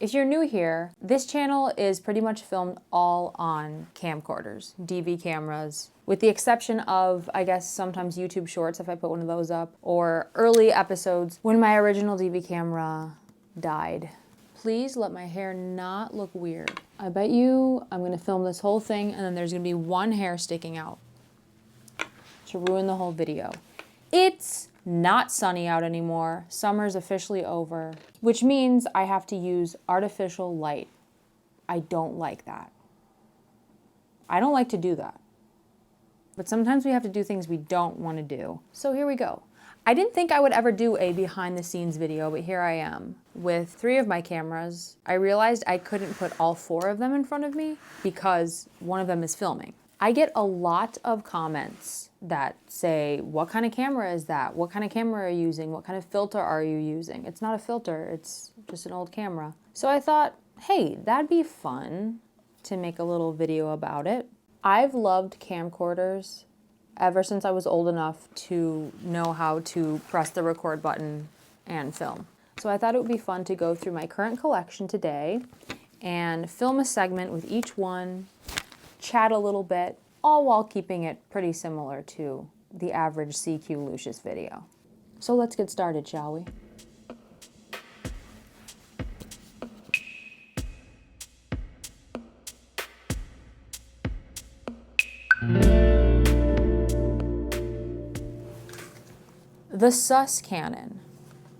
If you're new here, this channel is pretty much filmed all on camcorders, DV cameras, with the exception of, I guess, sometimes YouTube Shorts if I put one of those up, or early episodes when my original DV camera died. Please let my hair not look weird. I bet you I'm gonna film this whole thing and then there's gonna be one hair sticking out to ruin the whole video. It's not sunny out anymore. Summer's officially over, which means I have to use artificial light. I don't like that. I don't like to do that. But sometimes we have to do things we don't want to do. So here we go. I didn't think I would ever do a behind the scenes video, but here I am with 3 of my cameras. I realized I couldn't put all 4 of them in front of me because one of them is filming. I get a lot of comments that say, what kind of camera is that? What kind of camera are you using? What kind of filter are you using? It's not a filter, it's just an old camera. So I thought, hey, that'd be fun to make a little video about it. I've loved camcorders ever since I was old enough to know how to press the record button and film. So I thought it would be fun to go through my current collection today and film a segment with each one, chat a little bit, all while keeping it pretty similar to the average CQ Lucius video. So let's get started, shall we? The sus Canon.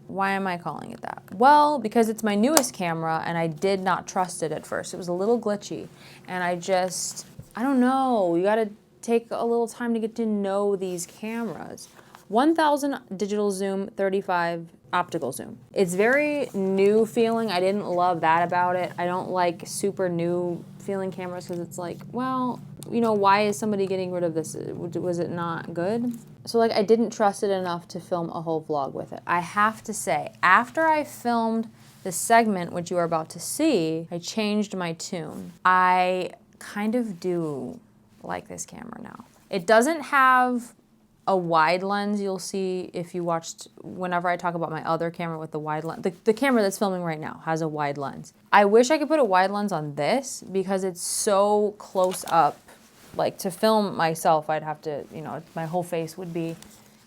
Why am I calling it that? Well, because it's my newest camera and I did not trust it at first. It was a little glitchy and I don't know, you gotta take a little time to get to know these cameras. 1000 digital zoom, 35 optical zoom. It's very new feeling. I didn't love that about it. I don't like super new feeling cameras because it's like, well, you know, why is somebody getting rid of this? Was it not good? So like I didn't trust it enough to film a whole vlog with it. I have to say, after I filmed the segment, which you are about to see, I changed my tune. I kind of do like this camera now. It doesn't have a wide lens. You'll see if you watched, whenever I talk about my other camera with the wide lens, the camera that's filming right now has a wide lens. I wish I could put a wide lens on this because it's so close up. Like to film myself, I'd have to, you know, my whole face would be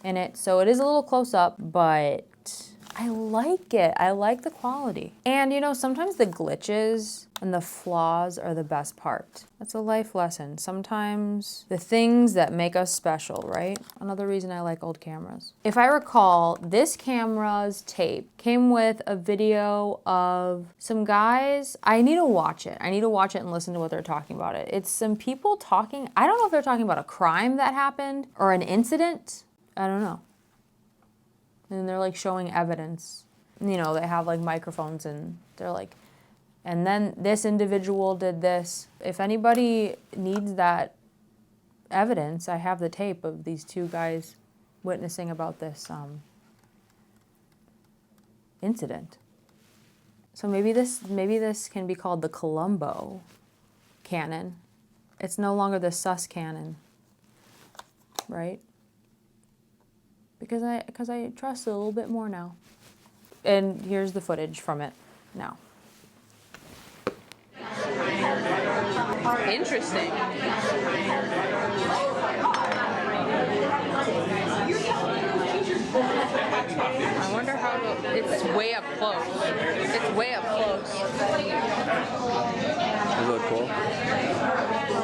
in it. So it is a little close up, but I like it. I like the quality. And you know, sometimes the glitches and the flaws are the best part. That's a life lesson. Sometimes the things that make us special, right? Another reason I like old cameras. If I recall, this camera's tape came with a video of some guys. I need to watch it. I need to watch it and listen to what they're talking about it. It's some people talking, I don't know if they're talking about a crime that happened or an incident. I don't know. And they're like showing evidence. You know, they have like microphones and they're like, and then this individual did this. If anybody needs that evidence, I have the tape of these 2 guys witnessing about this incident. So maybe this can be called the Columbo Canon. It's no longer the sus Canon, right? Because I trust it a little bit more now. And here's the footage from it now. Interesting. I wonder how it's way up close. It's way up close. Does it look cool?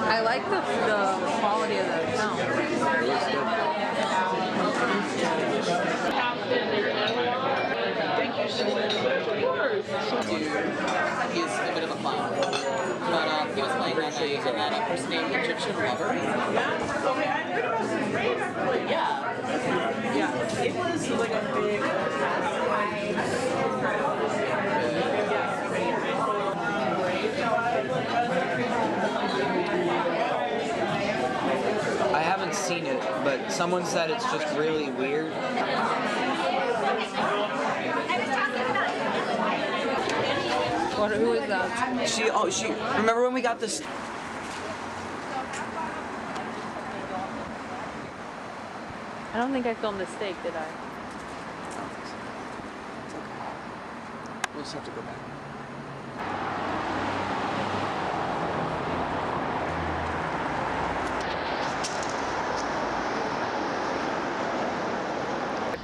I like the quality of the sound. It looks good. He's a bit of a clown. But he was playing that night, and then a person named Egyptian Lover. Yeah. It was like a big... I haven't seen it, but someone said it's just really weird. Who is that? She, remember when we got this? I don't think I filmed the steak, did I? We'll just have to go back.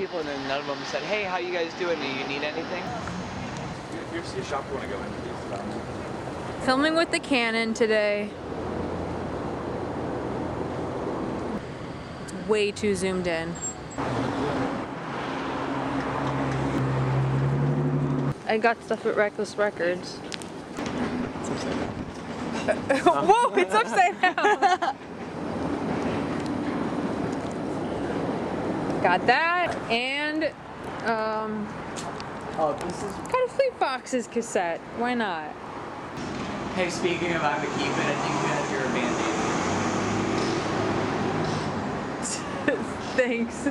people, and then none of them said, "Hey, how you guys doing? Do you need anything?" You see a shop you want to go into? Filming with the Canon today. It's way too zoomed in. I got stuff at Reckless Records. It's upside down. Whoa, it's upside down. Got that, and Oh, this is. got a Fleet Foxes cassette. Why not? Hey, speaking of I'm a keep it, I think you have your Band-Aid. Thanks.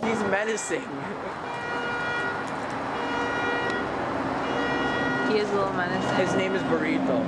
He's menacing. He is a little menacing. His name is Burrito.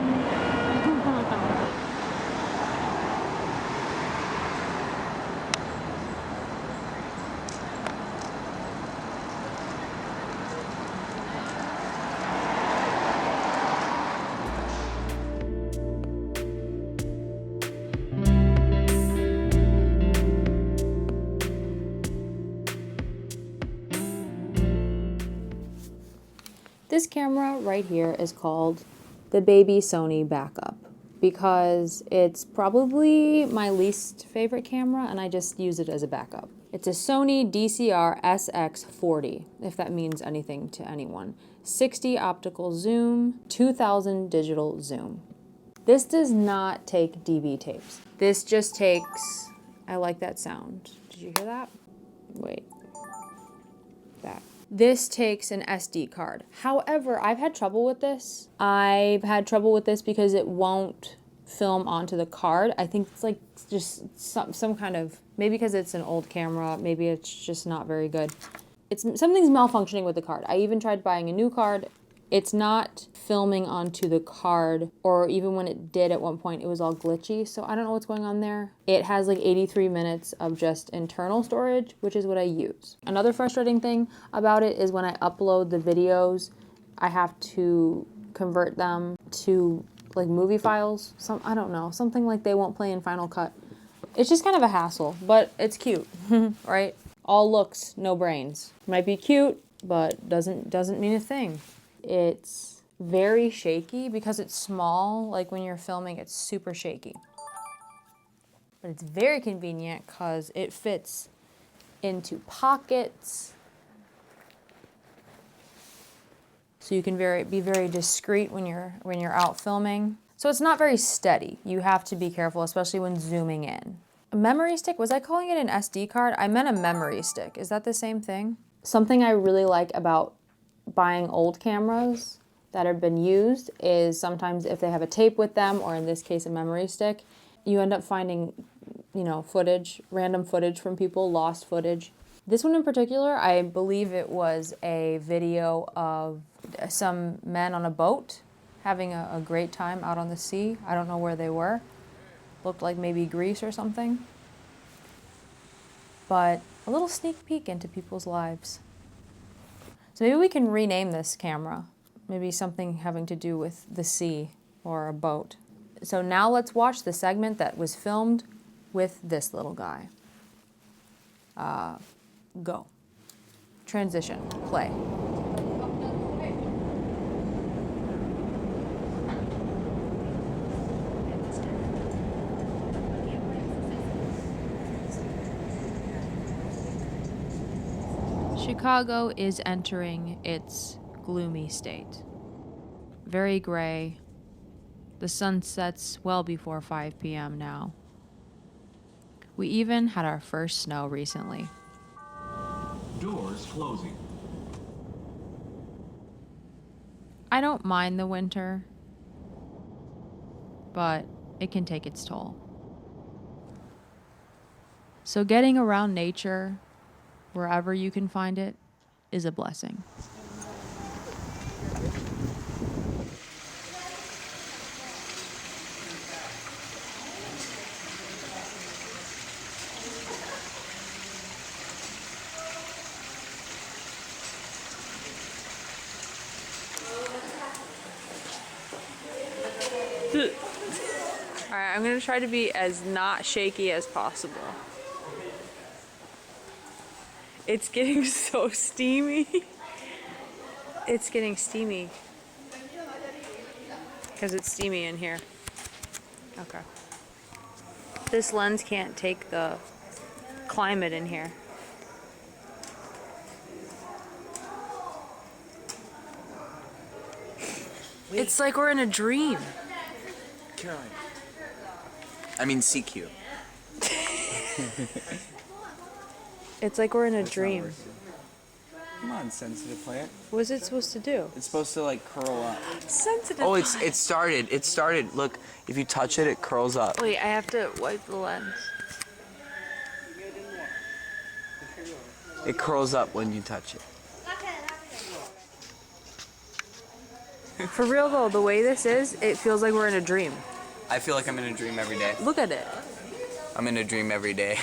This camera right here is called the Baby Sony Backup because it's probably my least favorite camera and I just use it as a backup. It's a Sony DCR-SX40, if that means anything to anyone. 60 optical zoom, 2000 digital zoom. This does not take DV tapes. This just takes, I like that sound. Did you hear that? Wait, that. This takes an SD card. However, I've had trouble with this. I've had trouble with this because it won't film onto the card. I think it's like just some kind of, maybe because it's an old camera, maybe it's just not very good. Something's malfunctioning with the card. I even tried buying a new card. It's not filming onto the card, or even when it did at one point, it was all glitchy. So I don't know what's going on there. It has like 83 minutes of just internal storage, which is what I use. Another frustrating thing about it is when I upload the videos, I have to convert them to like movie files. I don't know, something like they won't play in Final Cut. It's just kind of a hassle, but it's cute, right? All looks, no brains. Might be cute, but doesn't mean a thing. It's very shaky because it's small. Like when you're filming, it's super shaky. But it's very convenient because it fits into pockets. So you can be very discreet when you're out filming. So it's not very steady. You have to be careful, especially when zooming in. A memory stick, was I calling it an SD card? I meant a memory stick. Is that the same thing? Something I really like about buying old cameras that have been used is sometimes if they have a tape with them, or in this case a memory stick, you end up finding, you know, footage, random footage from people, lost footage. This one in particular, I believe it was a video of some men on a boat having a great time out on the sea. I don't know where they were. Looked like maybe Greece or something. But a little sneak peek into people's lives. So maybe we can rename this camera. Maybe something having to do with the sea or a boat. So now let's watch the segment that was filmed with this little guy. Go. Transition. Play. Chicago is entering its gloomy state. Very gray. The sun sets well before 5 p.m. now. We even had our first snow recently. Doors closing. I don't mind the winter, but it can take its toll. So getting around nature, wherever you can find it, is a blessing. All right, right, I'm gonna try to be as not shaky as possible. It's getting so steamy. It's getting steamy. Because it's steamy in here. Okay. This lens can't take the climate in here. It's like we're in a dream. Caroline. I mean CQ. It's like we're in a dream. Come on, sensitive plant. What's it supposed to do? It's supposed to like curl up. Sensitive. Oh, it started. It started. Look, if you touch it, it curls up. Wait, I have to wipe the lens. It curls up when you touch it. For real though, the way this is, it feels like we're in a dream. I feel like I'm in a dream every day. Look at it. I'm in a dream every day.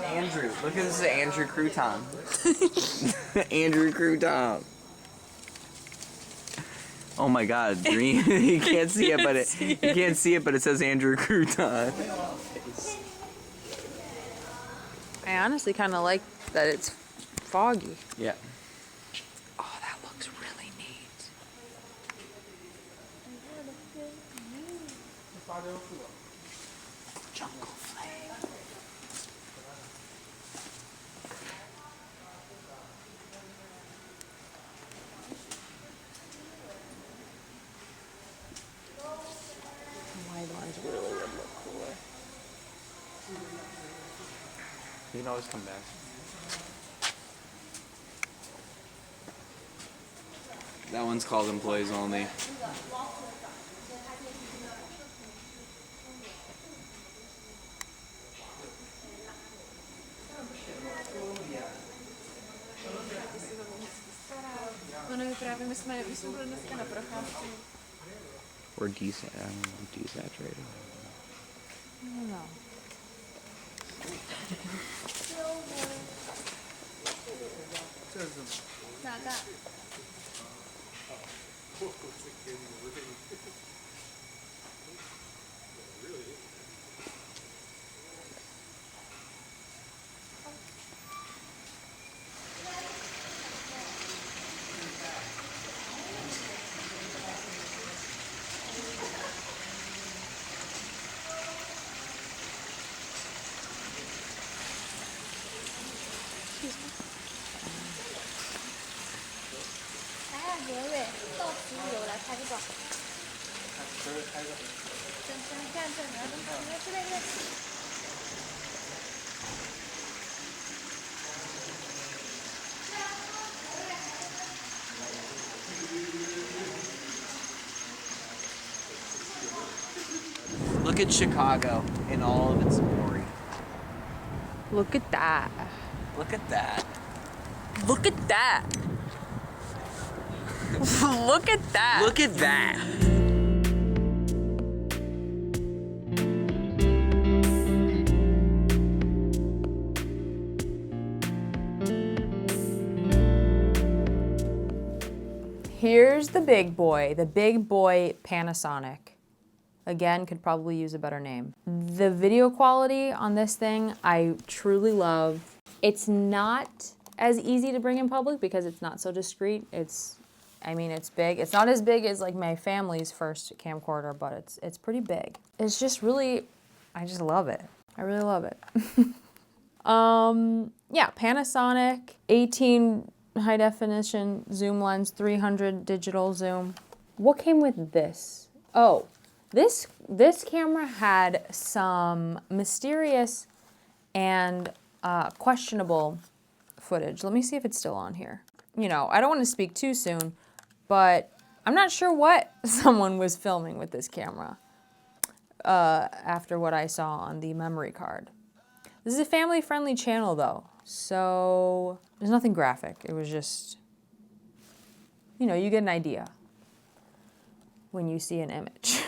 Andrew, look at this, Andrew Crouton. Andrew Crouton. Oh my God, dream. You can't see it, but you can't see it, but it says Andrew Crouton. I honestly kind of like that it's foggy. Yeah. Oh, that looks really neat. Jungle flame. Wide lens really would look cooler. You can always come back. That one's called employees only. Or desaturated. I don't know. Look at Chicago in all of its glory. Look at that. Look at that. Look at that. Look at that. Look at that. Here's the big boy Panasonic. Again, could probably use a better name. The video quality on this thing, I truly love. It's not as easy to bring in public because it's not so discreet. It's big. It's not as big as like my family's first camcorder, but it's pretty big. It's just really, I just love it. I really love it. Yeah, Panasonic, 18 high definition zoom lens, 300 digital zoom. What came with this? Oh, this camera had some mysterious and questionable footage. Let me see if it's still on here. You know, I don't want to speak too soon, but I'm not sure what someone was filming with this camera after what I saw on the memory card. This is a family-friendly channel though, so there's nothing graphic. It was just, you know, you get an idea when you see an image.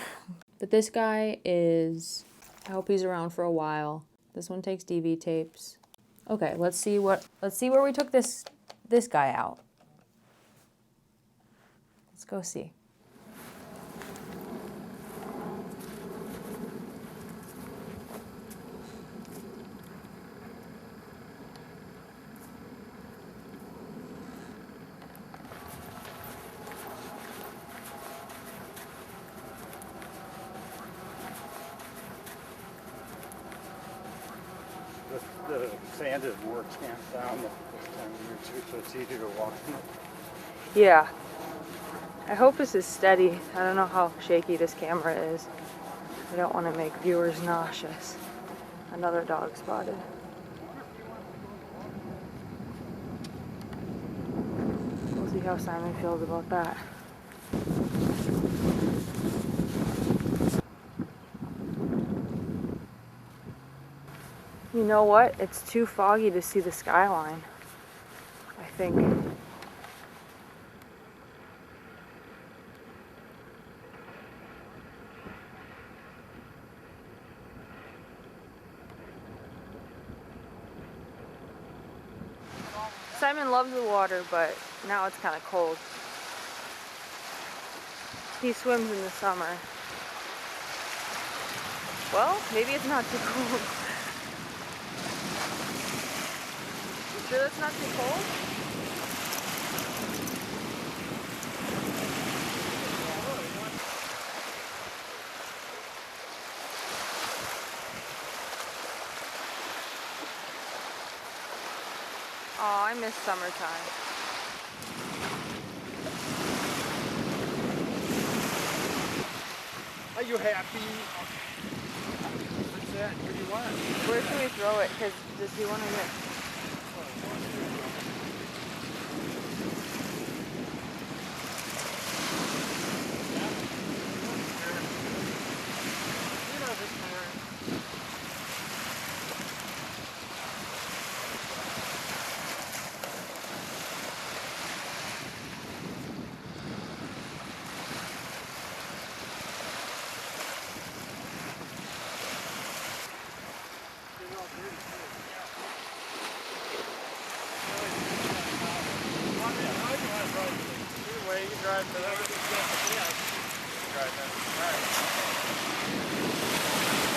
But this guy is, I hope he's around for a while. This one takes DV tapes. Okay, let's see where we took this guy out. Let's go see. sand is more tamped down this time of year too, so it's easier to walk. Yeah. I hope this is steady. I don't know how shaky this camera is. I don't want to make viewers nauseous. Another dog spotted. We'll see how Simon feels about that. You know what? It's too foggy to see the skyline, I think. Simon loves the water, but now it's kind of cold. He swims in the summer. Well, maybe it's not too cold. You sure that's not too cold? Oh, I miss summertime. Are you happy? What's that? What do you want? Where should we throw it? Because does he want to get...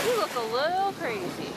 You look a little crazy.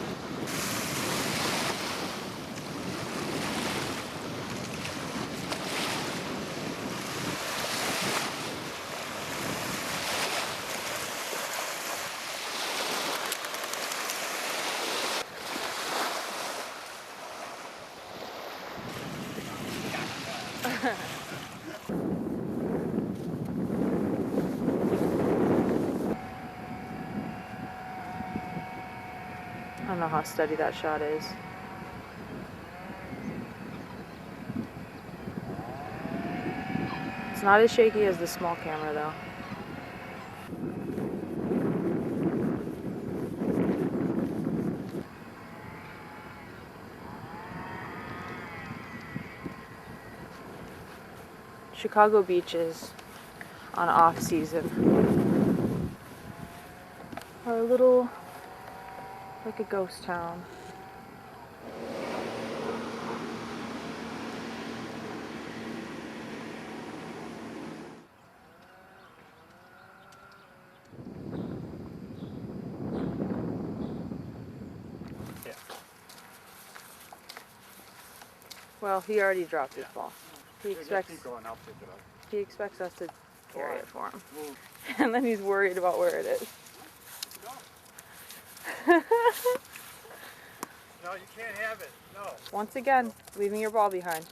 I don't know how steady that shot is. It's not as shaky as the small camera though. Chicago beaches on off season are a little like a ghost town. Yeah. Well, he already dropped his ball. He Keep expects going, I'll pick it up. he expects us to carry it for him. And then he's worried about where it is. No, you can't have it. No. Once again, leaving your ball behind.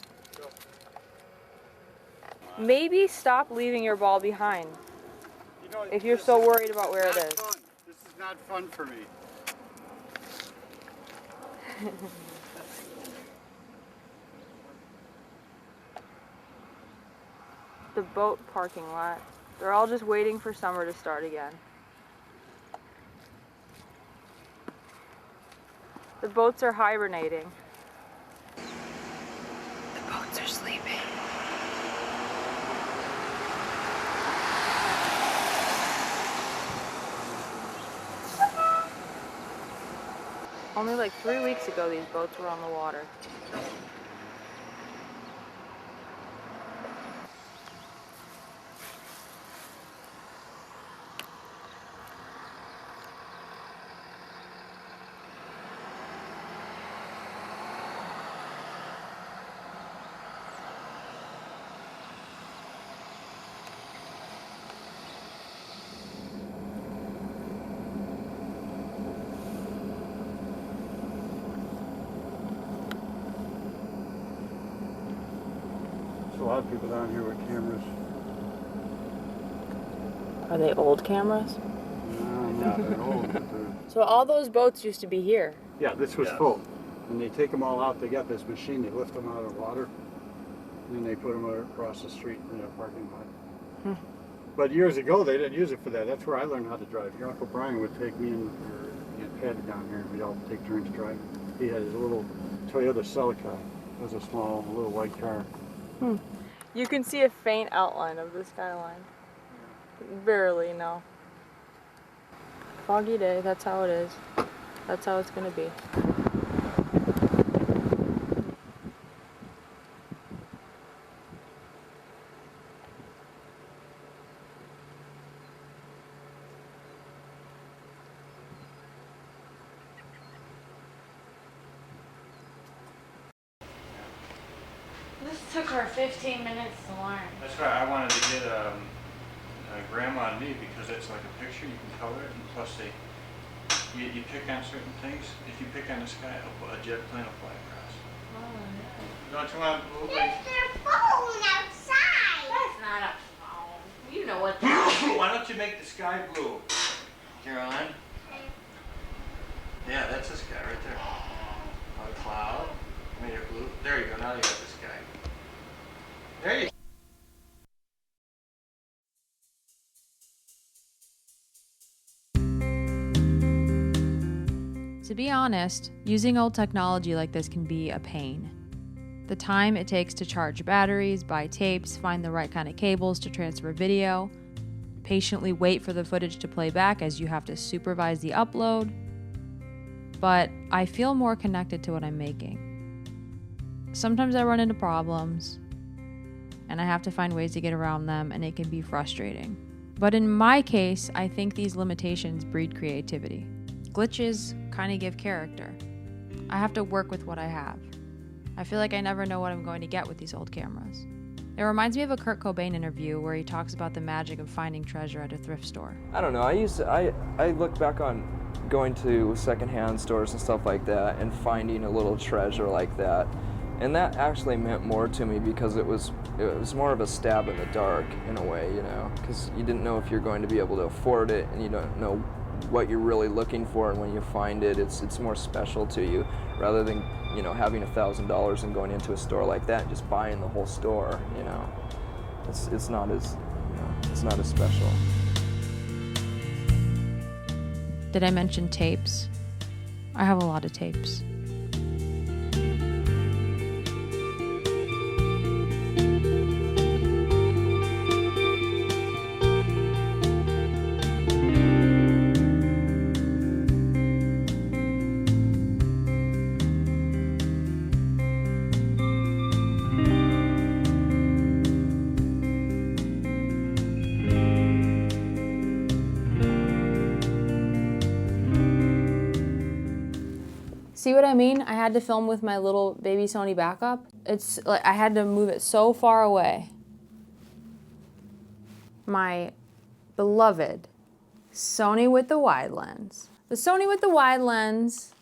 Maybe stop leaving your ball behind You know, if you're this so is worried about where it not is. fun. This is not fun for me. The boat parking lot. They're all just waiting for summer to start again. The boats are hibernating. The boats are sleeping. Only like 3 weeks ago these boats were on the water. a lot of people down here with cameras. Are they old cameras? No, they're old, but they're... So all those boats used to be here. Yeah, this was full. And they take them all out. They got this machine. They lift them out of the water. And then they put them across the street in their parking lot. But years ago, they didn't use it for that. That's where I learned how to drive. Your Uncle Brian would take me and Patty down here, and we'd all take turns driving. He had his little Toyota Celica. It was a small, little white car. You can see a faint outline of the skyline. Barely, no. Foggy day, that's how it is. That's how it's gonna be. This took her 15 minutes to learn. That's right. I wanted to get grandma and me because it's like a picture. You can color it, and plus you pick on certain things. If you pick on the sky, a jet plane will fly across. Oh, yeah. Don't you want blue? It's their phone outside. That's not a phone. You know what that is. Why don't you make the sky blue, Caroline? Yeah, that's the sky right there. A cloud. Made it blue. There you go. Now you got the sky. There you go. To be honest, using old technology like this can be a pain. The time it takes to charge batteries, buy tapes, find the right kind of cables to transfer video, patiently wait for the footage to play back as you have to supervise the upload. But I feel more connected to what I'm making. Sometimes I run into problems, and I have to find ways to get around them, and it can be frustrating. But in my case, I think these limitations breed creativity. Glitches kind of give character. I have to work with what I have. I feel like I never know what I'm going to get with these old cameras. It reminds me of a Kurt Cobain interview where he talks about the magic of finding treasure at a thrift store. I don't know. I look back on going to secondhand stores and stuff like that and finding a little treasure like that. And that actually meant more to me because it was more of a stab in the dark in a way, you know, because you didn't know if you're going to be able to afford it, and you don't know what you're really looking for, and when you find it, it's more special to you rather than, you know, having $1,000 and going into a store like that and just buying the whole store, you know. It's not as, you know, it's not as special. Did I mention tapes? I have a lot of tapes. See what I mean? I had to film with my little baby Sony backup. It's like I had to move it so far away. My beloved Sony with the wide lens. The Sony with the wide lens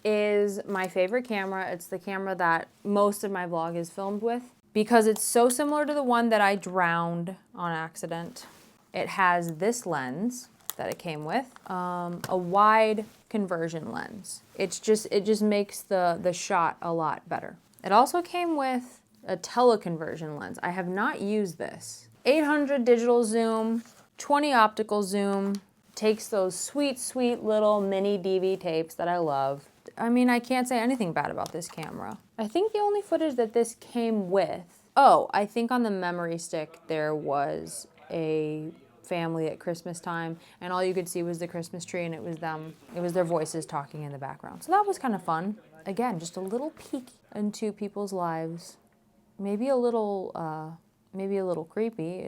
is my favorite camera. It's the camera that most of my vlog is filmed with because it's so similar to the one that I drowned on accident. It has this lens that it came with, a wide conversion lens. It just makes the shot a lot better. It also came with a teleconversion lens. I have not used this. 800 digital zoom, 20 optical zoom, takes those sweet, sweet little mini DV tapes that I love. I mean, I can't say anything bad about this camera. I think the only footage that this came with, I think on the memory stick there was a family at Christmas time, and all you could see was the Christmas tree, and it was their voices talking in the background. So that was kind of fun. Again, just a little peek into people's lives. Maybe a little creepy.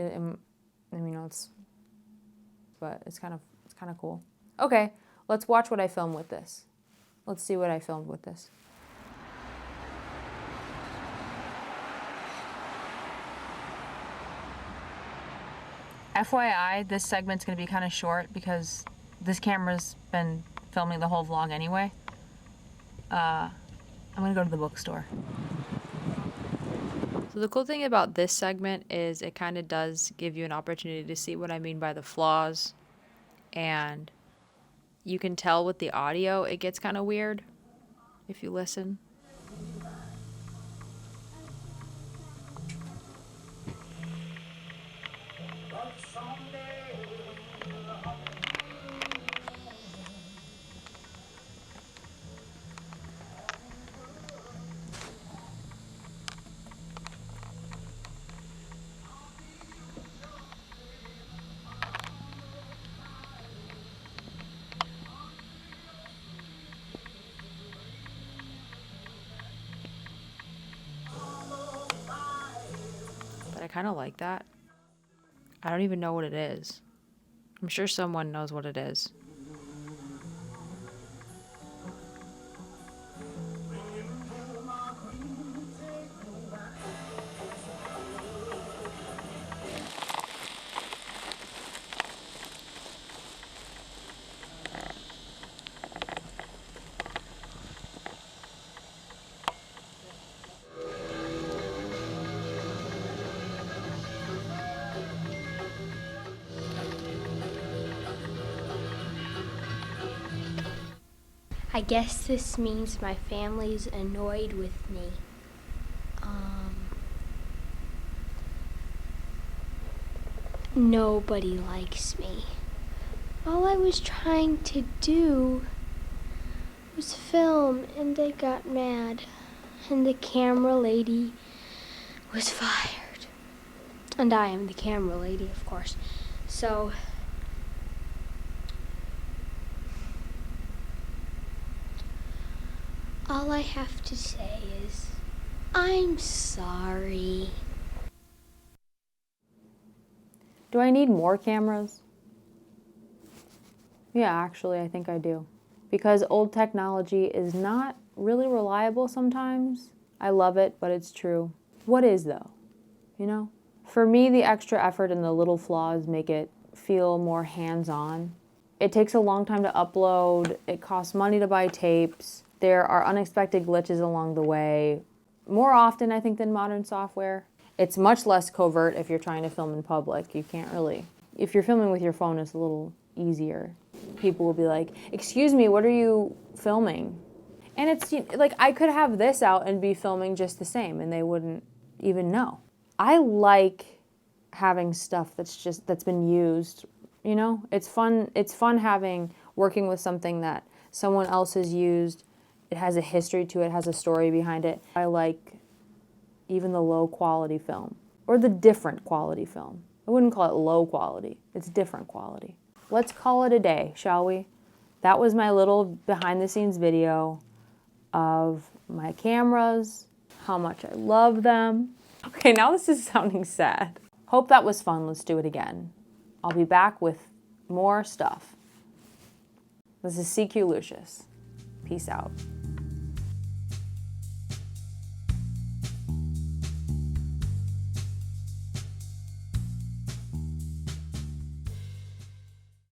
But it's kind of cool. Okay, let's watch what I filmed with this. Let's see what I filmed with this. FYI, this segment's gonna be kind of short because this camera's been filming the whole vlog anyway. I'm gonna go to the bookstore. So So the cool thing about this segment is it kind of does give you an opportunity to see what I mean by the flaws. And you can tell with the audio, it gets kind of weird if you listen. But I kind of like that. I don't even know what it is. I'm sure someone knows what it is. I guess this means my family's annoyed with me. Nobody likes me. All I was trying to do was film, and they got mad. And the camera lady was fired. And I am the camera lady, of course. So all I have to say is, I'm sorry. Do I need more cameras? Yeah, actually, I think I do. Because old technology is not really reliable sometimes. I love it, but it's true. What is, though? You know? For me, the extra effort and the little flaws make it feel more hands-on. It takes a long time to upload. It costs money to buy tapes. There are unexpected glitches along the way. More often, I think, than modern software. It's much less covert if you're trying to film in public. You can't really. If you're filming with your phone, it's a little easier. People will be like, excuse me, what are you filming? And it's like, I could have this out and be filming just the same and they wouldn't even know. I like having stuff that's been used, you know? It's fun working with something that someone else has used. It has a history to it, has a story behind it. I like even the low quality film or the different quality film. I wouldn't call it low quality, it's different quality. Let's call it a day, shall we? That was my little behind the scenes video of my cameras, how much I love them. Okay, now this is sounding sad. Hope that was fun. Let's do it again. I'll be back with more stuff. This is CQ Lucius. Peace out.